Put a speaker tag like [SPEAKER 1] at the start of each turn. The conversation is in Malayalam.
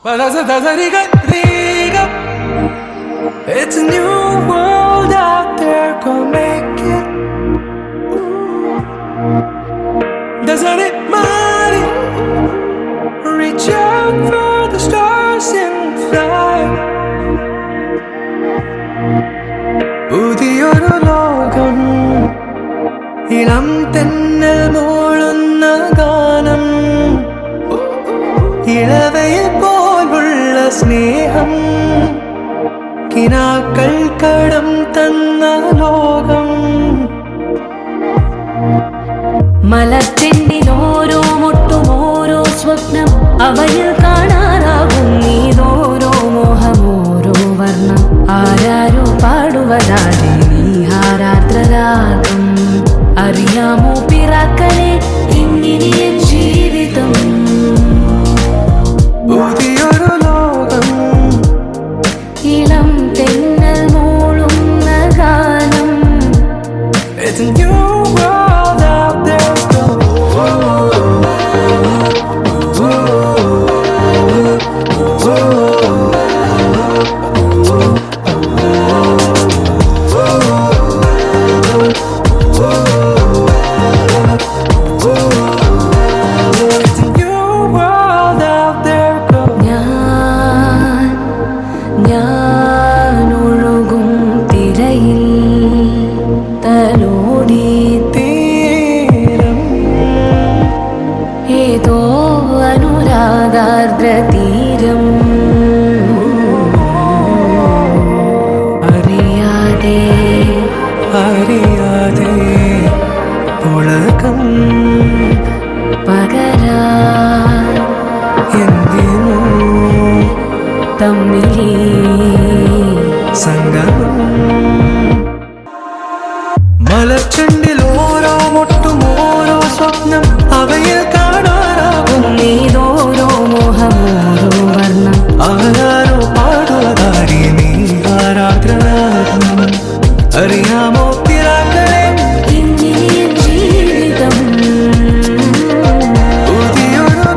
[SPEAKER 1] It's a new world out there, go make it. Doesn't it matter? Reach out for the stars and fly. പുതിയൊരു ലോകം, ഇളം തെന്നൽ മൂളുന്ന ഗാനം, ഇളവയിൽ പോലുള്ള സ്നേഹം, കിനാക്കൾ കടം തന്ന ലോകം.
[SPEAKER 2] മലർച്ചെണ്ടിൽ ഓരോ മുട്ടും ഓരോ സ്വപ്നം, അവയിൽ കാണാനാകും നീതോരോ മോഹം, ഓരോ വർണ്ണം. ആരാരോ പാടുവതാതെ നീഹാരാദ്രരാഗം. അറിയാമോ പിറാക്കളെ ഇങ്ങനെ ജീവിതം.
[SPEAKER 1] പുതിയൊരു ലോകം,
[SPEAKER 2] ഇളം തെന്നൽ മൂളുന്ന ഗാനം.
[SPEAKER 1] It's a new world out there, go. It's a new world out there, go.
[SPEAKER 2] ഞാൻ ഒഴുകും തിരയിൽ തലോടി
[SPEAKER 1] തീരം,
[SPEAKER 2] ഏതോ അനുരാഗാർദ്ര തീരം. അറിയാതെ
[SPEAKER 1] അറിയാതെ പുളകം
[SPEAKER 2] പകരാൻ
[SPEAKER 1] എന്തിനോ
[SPEAKER 2] തമ്മിലേ
[SPEAKER 1] സംഗമം. മലർച്ചെണ്ടിൽ ഓരോ മുട്ടും ഓരോ സ്വപ്നം, അവയിൽ കാണാനാകും
[SPEAKER 2] നീതോരോ മോഹം, ഓരോ വർണ്ണം.
[SPEAKER 1] ആരാരോ പാടുവതാരി നീ ആരാദ്രരാഗം. അറിയാമോ പിറാക്കളെ
[SPEAKER 2] ഇങ്ങനെ ജീവിതം.
[SPEAKER 1] പുതിയൊരു